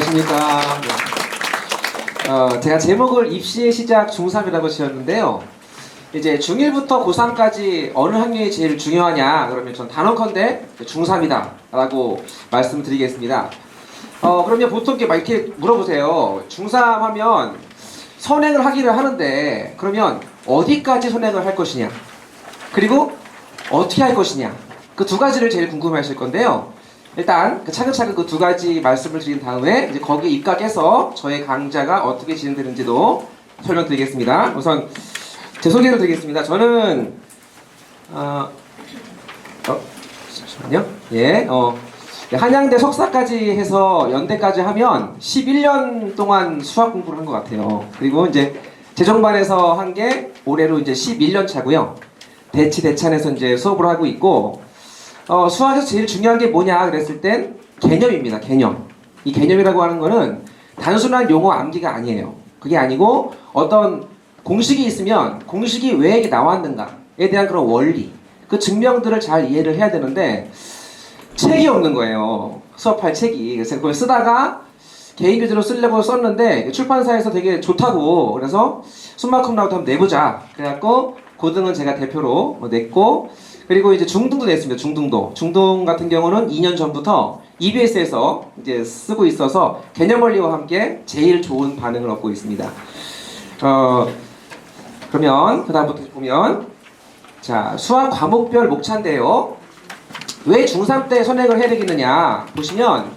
안녕하십니까. 제가 제목을 입시의 시작 중3이라고 지었는데요. 이제 중1부터 고3까지 어느 학년이 제일 중요하냐 그러면 전 단언컨대 중3이다 라고 말씀드리겠습니다. 그러면 보통 이렇게 물어보세요. 중3 하면 선행을 하기를 하는데 그러면 어디까지 선행을 할 것이냐 그리고 어떻게 할 것이냐 그 두 가지를 제일 궁금해 하실 건데요. 일단 차근차근 그 두 가지 말씀을 드린 다음에 이제 거기에 입각해서 저의 강좌가 어떻게 진행되는지도 설명드리겠습니다. 우선 제 소개를 드리겠습니다. 저는 잠시만요. 한양대 석사까지 해서 연대까지 하면 11년 동안 수학 공부를 한 것 같아요. 그리고 이제 재정반에서 한 게 올해로 이제 11년 차고요. 대치대찬에서 이제 수업을 하고 있고 수학에서 제일 중요한 게 뭐냐 그랬을 땐 개념입니다. 개념. 이 개념이라고 하는 거는 단순한 용어 암기가 아니에요. 그게 아니고 어떤 공식이 있으면 공식이 왜 이게 나왔는가에 대한 그런 원리, 그 증명들을 잘 이해를 해야 되는데 책이 없는 거예요. 수업할 책이. 그래서 그걸 쓰다가 개인 교재로 쓰려고 썼는데 출판사에서 되게 좋다고 그래서 숨막힘 나고 한번 내보자. 그래갖고 고등은 제가 대표로 냈고 그리고 이제 중등도 냈습니다. 중등도. 중등 같은 경우는 2년 전부터 EBS에서 이제 쓰고 있어서 개념 원리와 함께 제일 좋은 반응을 얻고 있습니다. 그러면 그다음부터 보면 자 수학 과목별 목차인데요. 왜 중3 때 선행을 해야 되겠느냐 보시면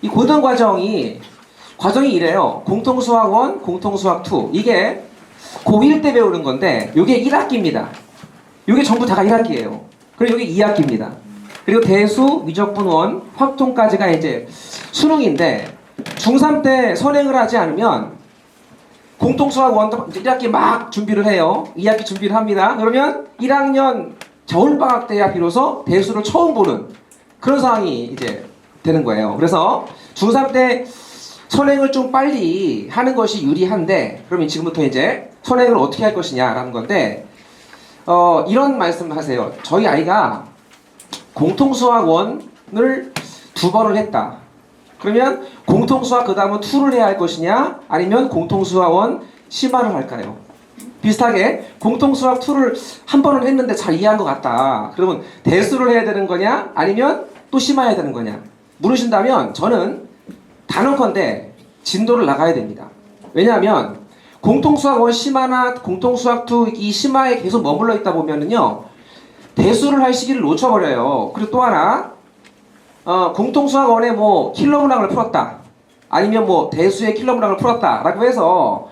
이 고등 과정이 이래요. 공통수학 1, 공통수학 2 이게 고1 때 배우는 건데 이게 1학기입니다. 이게 전부 다가 1학기예요. 그리고 여기 2학기입니다. 그리고 대수, 미적분 1, 확통까지가 이제 수능인데 중3 때 선행을 하지 않으면 공통수학 1, 1학기 막 준비를 해요. 2학기 준비를 합니다. 그러면 1학년 겨울방학 때야 비로소 대수를 처음 보는 그런 상황이 이제 되는 거예요. 그래서 중3 때 선행을 좀 빨리 하는 것이 유리한데 그러면 지금부터 이제 선행을 어떻게 할 것이냐라는 건데 이런 말씀을 하세요. 저희 아이가 공통수학 1을 2번을 했다. 그러면 공통수학 그 다음은 2를 해야 할 것이냐 아니면 공통수학 1 심화를 할까요? 비슷하게 공통수학 2를 한 번은 했는데 잘 이해한 것 같다. 그러면 대수를 해야 되는 거냐 아니면 또 심화해야 되는 거냐 물으신다면 저는 단언컨대 진도를 나가야 됩니다. 왜냐하면 공통수학 1 심화나 공통수학 2 이 심화에 계속 머물러 있다 보면은요 대수를 할 시기를 놓쳐버려요. 그리고 또 하나 공통수학 1에 뭐 킬러 문항을 풀었다 아니면 뭐 대수의 킬러 문항을 풀었다 라고 해서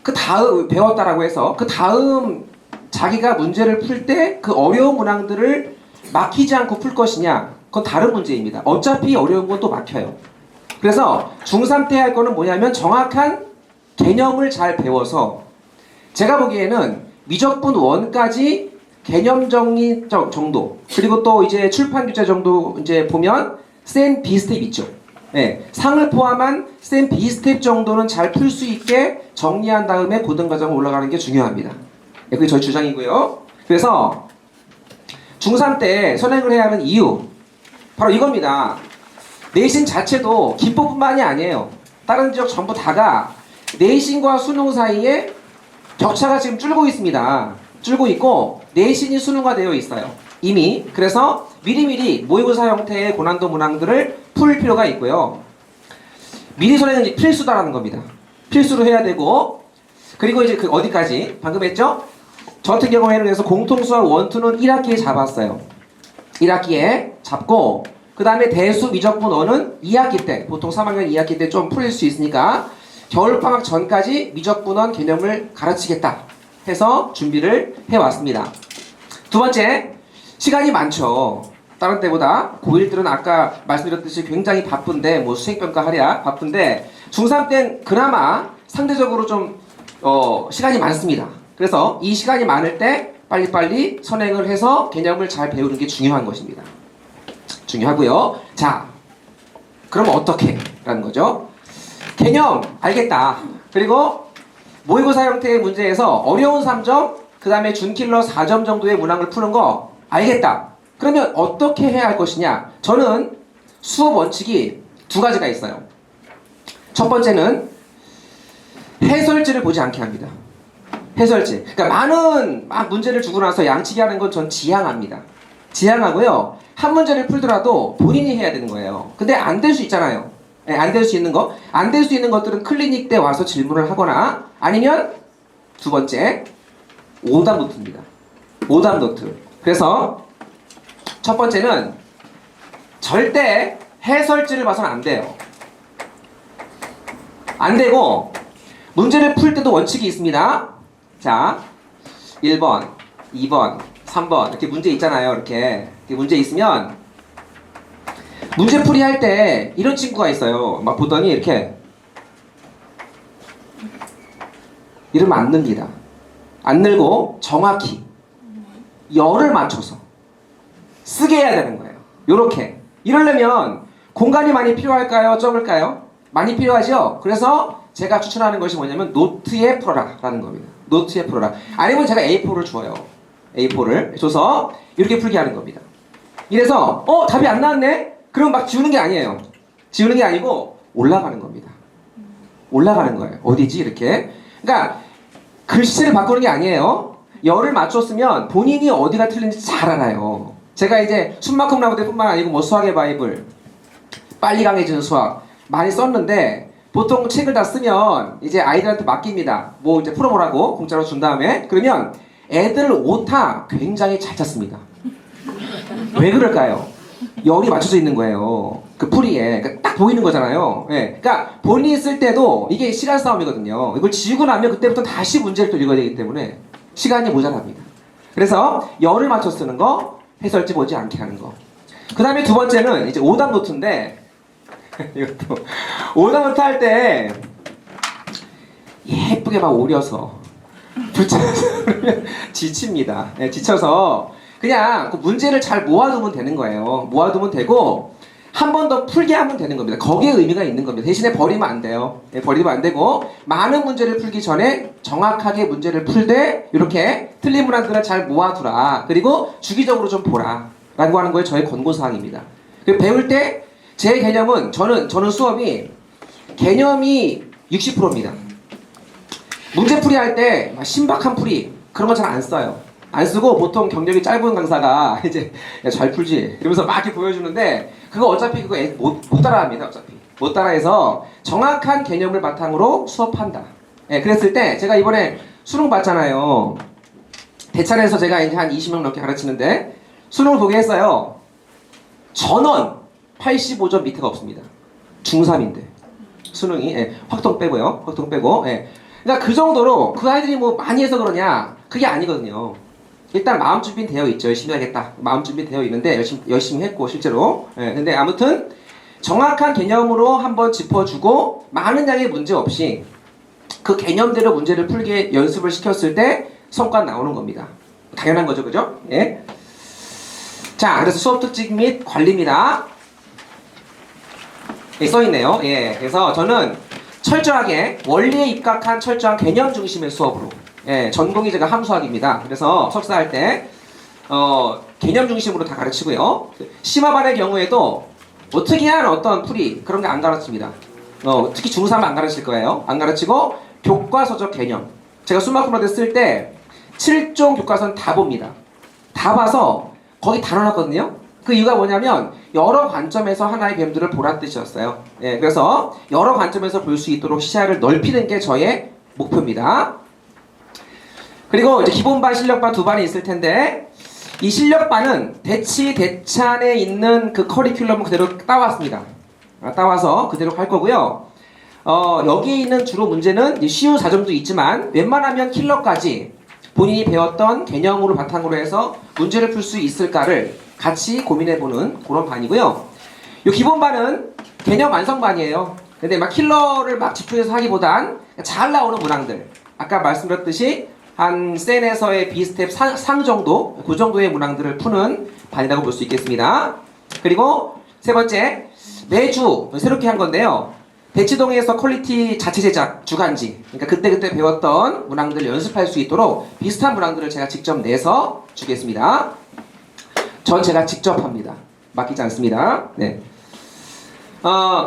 그 다음 배웠다라고 해서 그 다음 자기가 문제를 풀 때 그 어려운 문항들을 막히지 않고 풀 것이냐 그건 다른 문제입니다. 어차피 어려운 건 또 막혀요. 그래서 중3 때 할 거는 뭐냐면 정확한 개념을 잘 배워서 제가 보기에는 미적분 1까지 개념 정리 정도 그리고 또 이제 출판 교재 정도 이제 보면 센 B 스텝 있죠. 네, 상을 포함한 센 B 스텝 정도는 잘 풀 수 있게 정리한 다음에 고등과정 올라가는 게 중요합니다. 네, 그게 저희 주장이고요. 그래서 중3 때 선행을 해야 하는 이유 바로 이겁니다. 내신 자체도 기포뿐만이 아니에요. 다른 지역 전부 다가 내신과 수능 사이에 격차가 지금 줄고 있습니다. 줄고 있고 내신이 수능화되어 있어요. 이미. 그래서 미리미리 모의고사 형태의 고난도 문항들을 풀 필요가 있고요. 미리 선행은 필수다라는 겁니다. 필수로 해야 되고 그리고 이제 그 어디까지? 방금 했죠? 저 같은 경우에는 그래서 공통수학 1, 2는 1학기에 잡았어요. 1학기에 잡고 그 다음에 대수, 미적분 1은 2학기 때 보통 3학년 2학기 때 좀 풀릴 수 있으니까 겨울방학 전까지 미적분 1 개념을 가르치겠다 해서 준비를 해왔습니다. 두 번째, 시간이 많죠. 다른 때보다 고1들은 아까 말씀드렸듯이 굉장히 바쁜데 뭐 수행평가 하랴 바쁜데 중3 땐 그나마 상대적으로 좀 시간이 많습니다. 그래서 이 시간이 많을 때 빨리빨리 선행을 해서 개념을 잘 배우는 게 중요한 것입니다. 중요하고요. 자, 그럼 어떻게? 라는 거죠. 개념 알겠다. 그리고 모의고사 형태의 문제에서 어려운 3점, 그 다음에 준킬러 4점 정도의 문항을 푸는 거 알겠다. 그러면 어떻게 해야 할 것이냐? 저는 수업 원칙이 두 가지가 있어요. 첫 번째는 해설지를 보지 않게 합니다. 해설지. 그러니까 많은 문제를 주고 나서 양치기 하는 건 전 지향합니다. 지향하고요. 한 문제를 풀더라도 본인이 해야 되는 거예요. 근데 안 될 수 있잖아요. 네, 안 될 수 있는 거. 안 될 수 있는 것들은 클리닉 때 와서 질문을 하거나 아니면 두 번째 오답 노트입니다. 오답 노트. 그래서 첫 번째는 절대 해설지를 봐서는 안 돼요. 안 되고 문제를 풀 때도 원칙이 있습니다. 자, 1번, 2번, 3번 이렇게 문제 있잖아요. 이렇게 문제 있으면 문제풀이 할 때 이런 친구가 있어요. 막 보더니 이렇게 이러면 안 늡니다. 안 늘고 정확히 열을 맞춰서 쓰게 해야 되는 거예요. 요렇게. 이러려면 공간이 많이 필요할까요? 적을까요? 많이 필요하죠? 그래서 제가 추천하는 것이 뭐냐면 노트에 풀어라 라는 겁니다. 노트에 풀어라. 아니면 제가 A4를 줘요. A4를 줘서 이렇게 풀게 하는 겁니다. 이래서 답이 안 나왔네? 그럼 막 지우는 게 아니에요. 지우는 게 아니고 올라가는 겁니다. 올라가는 거예요. 어디지? 이렇게. 그러니까 글씨를 바꾸는 게 아니에요. 열을 맞췄으면 본인이 어디가 틀린지 잘 알아요. 제가 이제 숨막힘 나무대뿐만 아니고 뭐 수학의 바이블, 빨리 강해지는 수학 많이 썼는데 보통 책을 다 쓰면 이제 아이들한테 맡깁니다. 뭐 이제 풀어보라고 공짜로 준 다음에 그러면 애들 오타 굉장히 잘 찾습니다. 왜 그럴까요? 열이 맞춰져 있는 거예요. 그 풀이에. 그러니까 딱 보이는 거잖아요. 예. 그러니까 본인이 쓸 때도 이게 시간 싸움이거든요. 이걸 지우고 나면 그때부터 다시 문제를 또 읽어야 되기 때문에 시간이 모자랍니다. 그래서 열을 맞춰 쓰는 거, 해설지 보지 않게 하는 거. 그 다음에 두 번째는 이제 오답 노트인데 이것도 오답 노트 할 때 예쁘게 막 오려서 붙여서 지칩니다. 네, 지쳐서 그냥 그 문제를 잘 모아두면 되는 거예요. 모아두면 되고 한 번 더 풀게 하면 되는 겁니다. 거기에 의미가 있는 겁니다. 대신에 버리면 안 돼요. 네, 버리면 안 되고 많은 문제를 풀기 전에 정확하게 문제를 풀되 이렇게 틀린 문항들을 잘 모아두라. 그리고 주기적으로 좀 보라 라고 하는 거에 저의 권고사항입니다. 배울 때 제 개념은 저는 수업이 개념이 60%입니다. 문제풀이 할 때 신박한 풀이 그런 거 잘 안 써요. 안 쓰고 보통 경력이 짧은 강사가 이제 야, 잘 풀지 이러면서 막 이렇게 보여주는데 그거 어차피 그거 못 따라합니다. 어차피 못 따라해서 정확한 개념을 바탕으로 수업한다. 예, 그랬을 때 제가 이번에 수능 봤잖아요. 대찬에서 제가 이제 한 20명 넘게 가르치는데 수능을 보게 했어요. 전원 85점 밑에가 없습니다. 중3인데 수능이 확통 빼고요. 확통 빼고. 그러니까 그 정도로 그 아이들이 뭐 많이 해서 그러냐 그게 아니거든요. 일단 마음 준비는 되어 있죠. 열심히 하겠다. 마음 준비 되어 있는데 열심히 했고 실제로. 근데 아무튼 정확한 개념으로 한번 짚어주고 많은 양의 문제 없이 그 개념대로 문제를 풀게 연습을 시켰을 때 성과 나오는 겁니다. 당연한 거죠, 그죠? 예. 자, 그래서 수업 특징 및 관리입니다. 예, 써있네요. 예, 그래서 저는 철저하게 원리에 입각한 철저한 개념 중심의 수업으로. 예, 전공이 제가 함수학입니다. 그래서 석사할 때 개념 중심으로 다 가르치고요. 심화반의 경우에도 뭐 특이한 어떤 풀이 그런 게 안 가르칩니다. 특히 중3은 안 가르칠 거예요. 안 가르치고 교과서적 개념. 제가 수학문화대 쓸 때 7종 교과서는 다 봅니다. 다 봐서 거기 다 넣어놨거든요. 그 이유가 뭐냐면 여러 관점에서 하나의 뱀들을 보란 뜻이었어요. 예, 그래서 여러 관점에서 볼 수 있도록 시야를 넓히는 게 저의 목표입니다. 그리고 이제 기본반, 실력반 두 반이 있을 텐데 이 실력반은 대치, 대찬에 있는 그 커리큘럼을 그대로 따왔습니다. 따와서 그대로 할 거고요. 여기에 있는 주로 문제는 쉬운 4점도 있지만 웬만하면 킬러까지 본인이 배웠던 개념으로 바탕으로 해서 문제를 풀 수 있을까를 같이 고민해보는 그런 반이고요. 이 기본반은 개념 완성반이에요. 근데 막 킬러를 막 집중해서 하기보단 잘 나오는 문항들. 아까 말씀드렸듯이 한 센에서의 B스텝 상 정도, 그 정도의 문항들을 푸는 반이라고 볼 수 있겠습니다. 그리고 세 번째, 매주 새롭게 한 건데요. 대치동에서 퀄리티 자체 제작 주간지, 그러니까 그때 배웠던 문항들을 연습할 수 있도록 비슷한 문항들을 제가 직접 내서 주겠습니다. 제가 직접 합니다. 맡기지 않습니다. 네.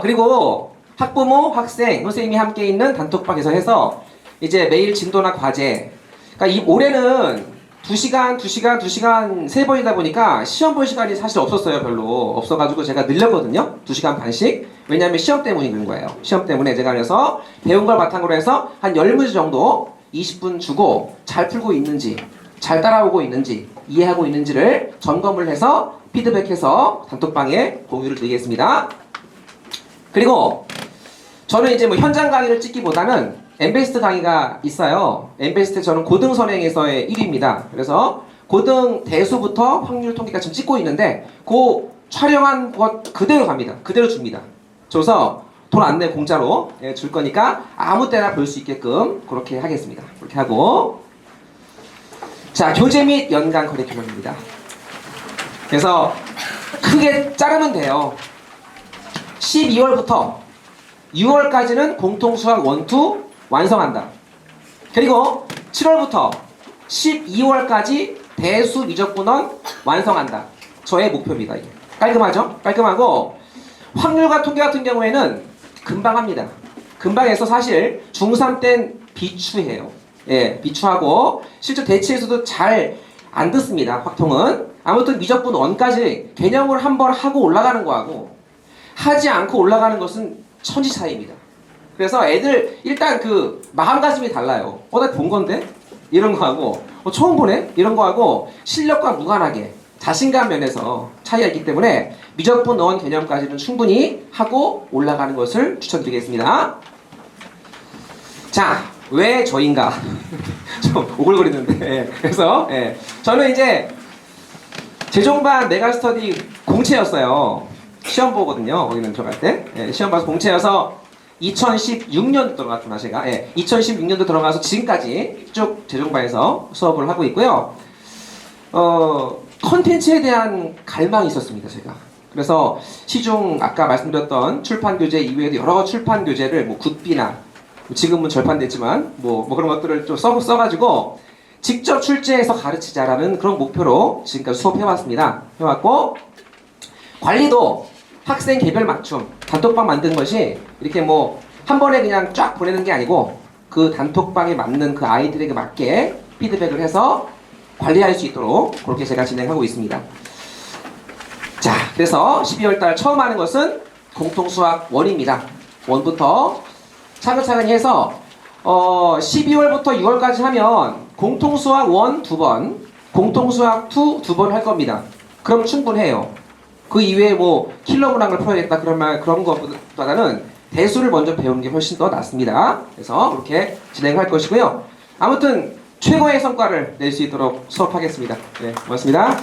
그리고 학부모, 학생, 선생님이 함께 있는 단톡방에서 해서 이제 매일 진도나 과제. 그러니까 이 올해는 2시간, 2시간, 2시간 3번이다 보니까 시험 볼 시간이 사실 없었어요. 별로 없어가지고 제가 늘렸거든요. 2시간 반씩. 왜냐하면 시험 때문에 그런 거예요. 시험 때문에 제가 그래서 배운 걸 바탕으로 해서 한 10문제 정도 20분 주고 잘 풀고 있는지, 잘 따라오고 있는지, 이해하고 있는지를 점검을 해서 피드백해서 단톡방에 공유를 드리겠습니다. 그리고 저는 이제 뭐 현장 강의를 찍기보다는 엠베스트 강의가 있어요. 엠베스트 저는 고등 선행에서의 1위입니다. 그래서 고등 대수부터 확률 통계가 지금 찍고 있는데 그 촬영한 것 그대로 갑니다. 그대로 줍니다. 줘서 돈 안 내고 공짜로 줄 거니까 아무 때나 볼 수 있게끔 그렇게 하겠습니다. 그렇게 하고 자, 교재 및 연간 커리큘럼입니다. 그래서 크게 자르면 돼요. 12월부터 6월까지는 공통수학 1, 2 완성한다. 그리고 7월부터 12월까지 대수 미적분원 완성한다. 저의 목표입니다. 이게. 깔끔하죠? 깔끔하고 확률과 통계 같은 경우에는 금방 합니다. 금방 해서 사실 중3 땐 비추해요. 예, 비추하고 실제 대치에서도 잘 안 듣습니다. 확통은. 아무튼 미적분 원까지 개념을 한번 하고 올라가는 거하고 하지 않고 올라가는 것은 천지 차이입니다. 그래서 애들 일단 그 마음가짐이 달라요. 나 본 건데? 이런 거하고 처음 보네? 이런 거하고 실력과 무관하게 자신감 면에서 차이가 있기 때문에 미적분 원 개념까지는 충분히 하고 올라가는 것을 추천드리겠습니다. 자, 왜 저인가? 좀 오글거리는데. 그래서 저는 이제 재종반 메가스터디 공채였어요. 시험 보거든요. 거기는 들어갈 때. 시험 봐서 공채여서 2016년도 들어갔구나 제가. 2016년도 들어가서 지금까지 쭉 재종반에서 수업을 하고 있고요. 컨텐츠에 대한 갈망이 있었습니다. 제가. 그래서 시중 아까 말씀드렸던 출판 교재 이외에도 여러 출판 교재를 뭐 굿비나 지금은 절판됐지만 뭐 그런 것들을 좀 써가지고 직접 출제해서 가르치자라는 그런 목표로 지금까지 수업해왔습니다. 해왔고 관리도 학생 개별 맞춤 단톡방 만든 것이 이렇게 뭐 한 번에 그냥 쫙 보내는 게 아니고 그 단톡방에 맞는 그 아이들에게 맞게 피드백을 해서 관리할 수 있도록 그렇게 제가 진행하고 있습니다. 자, 그래서 12월달 처음 하는 것은 공통수학 1입니다. 1부터 차근차근히 해서 12월부터 6월까지 하면 공통수학 1 2번, 공통수학 2 2번 할 겁니다. 그럼 충분해요. 그 이외에 뭐 킬러 문항을 풀어야겠다 그런 것보다는 대수를 먼저 배우는 게 훨씬 더 낫습니다. 그래서 그렇게 진행할 것이고요. 아무튼 최고의 성과를 낼 수 있도록 수업하겠습니다. 네, 고맙습니다.